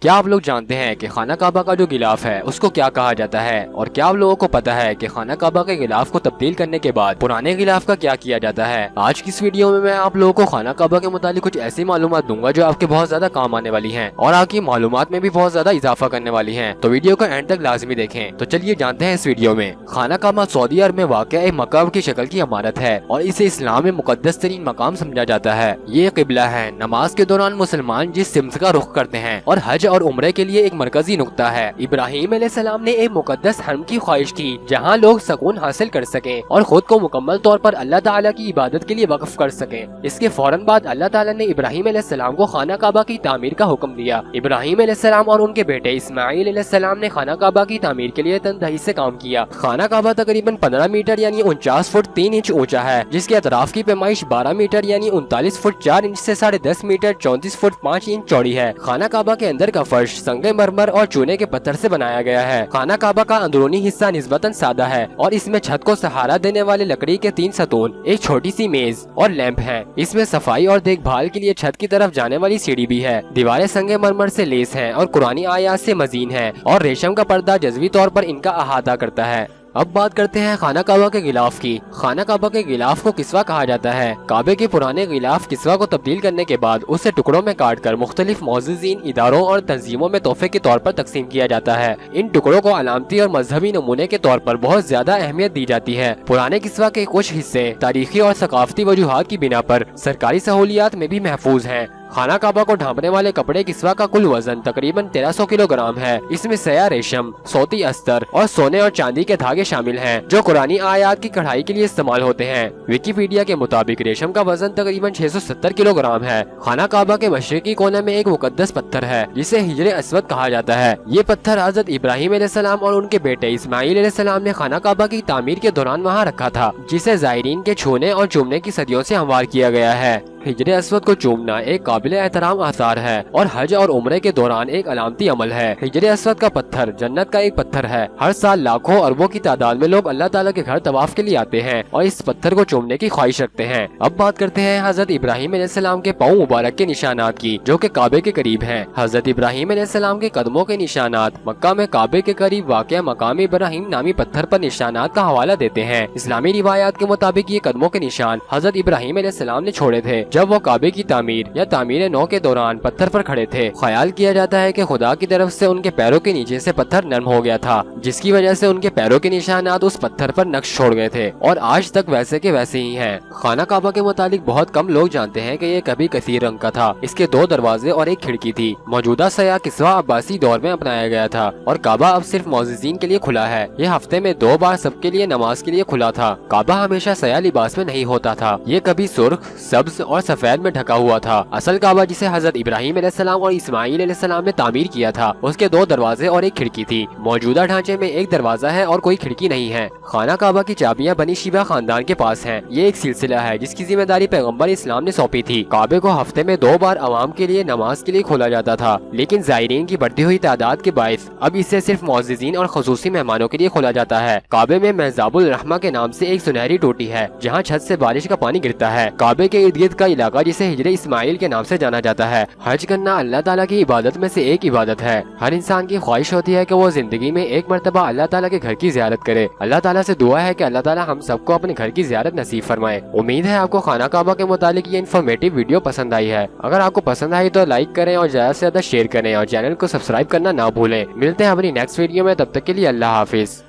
کیا آپ لوگ جانتے ہیں کہ خانہ کعبہ کا جو غلاف ہے اس کو کیا کہا جاتا ہے؟ اور کیا آپ لوگوں کو پتا ہے کہ خانہ کعبہ کے غلاف کو تبدیل کرنے کے بعد پرانے غلاف کا کیا کیا جاتا ہے؟ آج کی اس ویڈیو میں آپ لوگوں کو خانہ کعبہ کے متعلق کچھ ایسی معلومات دوں گا جو آپ کے بہت زیادہ کام آنے والی ہیں اور آپ کی معلومات میں بھی بہت زیادہ اضافہ کرنے والی ہیں، تو ویڈیو کو اینڈ تک لازمی دیکھیں۔ تو چلیے جانتے ہیں اس ویڈیو میں۔ خانہ کعبہ سعودی عرب میں واقع ایک مکعب کی شکل کی عمارت ہے اور اسے اسلام میں مقدس ترین مقام سمجھا جاتا ہے۔ یہ قبلہ ہے، نماز کے دوران مسلمان جس سمت کا رخ کرتے ہیں، اور حج اور عمرے کے لیے ایک مرکزی نقطہ ہے۔ ابراہیم علیہ السلام نے ایک مقدس حرم کی خواہش کی جہاں لوگ سکون حاصل کر سکیں اور خود کو مکمل طور پر اللہ تعالیٰ کی عبادت کے لیے وقف کر سکیں۔ اس کے فوراً بعد اللہ تعالیٰ نے ابراہیم علیہ السلام کو خانہ کعبہ کی تعمیر کا حکم دیا۔ ابراہیم علیہ السلام اور ان کے بیٹے اسماعیل علیہ السلام نے خانہ کعبہ کی تعمیر کے لیے تندہی سے کام کیا۔ خانہ کعبہ تقریباً 15 میٹر یعنی 49 فٹ 3 انچ اونچا ہے، جس کے اطراف کی پیمائش 12 میٹر یعنی 39 فٹ 4 انچ سے 10.5 میٹر 34 فٹ 5 انچ چوڑی ہے۔ خانہ کعبہ کے اندر کا فرش سنگ مرمر اور چونے کے پتھر سے بنایا گیا ہے۔ خانہ کعبہ کا اندرونی حصہ نسبتاً سادہ ہے اور اس میں چھت کو سہارا دینے والے لکڑی کے 3 ستون، ایک چھوٹی سی میز اور لیمپ ہیں۔ اس میں صفائی اور دیکھ بھال کے لیے چھت کی طرف جانے والی سیڑھی بھی ہے۔ دیواریں سنگ مرمر سے لیس ہیں اور قرآنی آیات سے مزین ہیں اور ریشم کا پردہ جزوی طور پر ان کا احاطہ کرتا ہے۔ اب بات کرتے ہیں خانہ کعبہ کے غلاف کی۔ خانہ کعبہ کے غلاف کو کسوہ کہا جاتا ہے۔ کعبے کے پرانے غلاف کسوہ کو تبدیل کرنے کے بعد اسے ٹکڑوں میں کاٹ کر مختلف معززین، اداروں اور تنظیموں میں تحفے کے طور پر تقسیم کیا جاتا ہے۔ ان ٹکڑوں کو علامتی اور مذہبی نمونے کے طور پر بہت زیادہ اہمیت دی جاتی ہے۔ پرانے کسوہ کے کچھ حصے تاریخی اور ثقافتی وجوہات کی بنا پر سرکاری سہولیات میں بھی محفوظ ہیں۔ خانہ کعبہ کو ڈھانپنے والے کپڑے کسوہ کا کل وزن تقریباً 1300 کلو گرام ہے۔ اس میں سیاہ ریشم، صوتی استر اور سونے اور چاندی کے دھاگے شامل ہیں جو قرآنی آیات کی کڑھائی کے لیے استعمال ہوتے ہیں۔ ویکیپیڈیا کے مطابق ریشم کا وزن تقریباً 670 کلو گرام ہے۔ خانہ کعبہ کے مشرقی کونے میں ایک مقدس پتھر ہے جسے حجر اسود کہا جاتا ہے۔ یہ پتھر حضرت ابراہیم علیہ السلام اور ان کے بیٹے اسماعیل علیہ السلام نے خانہ کعبہ کی تعمیر کے دوران وہاں رکھا تھا، جسے زائرین کے چھونے اور چومنے کی صدیوں سے ہموار کیا گیا ہے۔ حجر اسود کو چومنا ایک قابل احترام آثار ہے اور حج اور عمرے کے دوران ایک علامتی عمل ہے۔ حجر اسود کا پتھر جنت کا ایک پتھر ہے۔ ہر سال لاکھوں اربوں کی تعداد میں لوگ اللہ تعالیٰ کے گھر طواف کے لیے آتے ہیں اور اس پتھر کو چومنے کی خواہش رکھتے ہیں۔ اب بات کرتے ہیں حضرت ابراہیم علیہ السلام کے پاؤں مبارک کے نشانات کی، جو کہ کعبے کے قریب ہیں۔ حضرت ابراہیم علیہ السلام کے قدموں کے نشانات مکہ میں کعبے کے قریب واقع مقام ابراہیم نامی پتھر پر نشانات کا حوالہ دیتے ہیں۔ اسلامی روایات کے مطابق یہ قدموں کے نشان حضرت ابراہیم علیہ السلام نے چھوڑے تھے جب وہ کعبے کی تعمیر یا تعمیر نو کے دوران پتھر پر کھڑے تھے۔ خیال کیا جاتا ہے کہ خدا کی طرف سے ان کے پیروں کے نیچے سے پتھر نرم ہو گیا تھا، جس کی وجہ سے ان کے پیروں کے نشانات اس پتھر پر نقش چھوڑ گئے تھے اور آج تک ویسے کے ویسے ہی ہیں۔ خانہ کعبہ کے متعلق بہت کم لوگ جانتے ہیں کہ یہ کبھی کثیر رنگ کا تھا۔ اس کے 2 دروازے اور ایک کھڑکی تھی۔ موجودہ سیاہ کسوہ عباسی دور میں اپنایا گیا تھا اور کعبہ اب صرف معززین کے لیے کھلا ہے۔ یہ ہفتے میں 2 بار سب کے لیے نماز کے لیے کھلا تھا۔ کعبہ ہمیشہ سیاہ لباس میں نہیں ہوتا تھا، یہ کبھی سرخ، سبز اور سفید میں ڈھکا ہوا تھا۔ اصل کعبہ جسے حضرت ابراہیم علیہ السلام اور اسماعیل علیہ السلام نے تعمیر کیا تھا، اس کے 2 دروازے اور ایک کھڑکی تھی۔ موجودہ ڈھانچے میں ایک دروازہ ہے اور کوئی کھڑکی نہیں ہے۔ خانہ کعبہ کی چابیاں بنی شیبہ خاندان کے پاس ہیں۔ یہ ایک سلسلہ ہے جس کی ذمہ داری پیغمبر اسلام نے سونپی تھی۔ کعبے کو ہفتے میں 2 بار عوام کے لیے نماز کے لیے کھولا جاتا تھا، لیکن زائرین کی بڑھتی ہوئی تعداد کے باعث اب اسے صرف معززین اور خصوصی مہمانوں کے لیے کھولا جاتا ہے۔ کعبے میں محزاب الرحمہ کے نام سے ایک سنہری ٹوٹی ہے جہاں چھت سے بارش کا پانی گرتا ہے۔ کعبے کے ارد گرد کا علاقہ جسے حجر اسماعیل کے نام سے جانا جاتا ہے۔ حج کرنا اللہ تعالیٰ کی عبادت میں سے ایک عبادت ہے۔ ہر انسان کی خواہش ہوتی ہے کہ وہ زندگی میں ایک مرتبہ اللہ تعالیٰ کے گھر کی زیارت کرے۔ اللہ تعالیٰ سے دعا ہے کہ اللہ تعالیٰ ہم سب کو اپنے گھر کی زیارت نصیب فرمائے۔ امید ہے آپ کو خانہ کعبہ کے متعلق یہ انفارمیٹیو ویڈیو پسند آئی ہے۔ اگر آپ کو پسند آئی تو لائک کریں اور زیادہ سے زیادہ شیئر کریں اور چینل کو سبسکرائب کرنا نہ بھولیں۔ ملتے ہیں اپنی نیکسٹ ویڈیو میں، تب تک کے لیے اللہ حافظ۔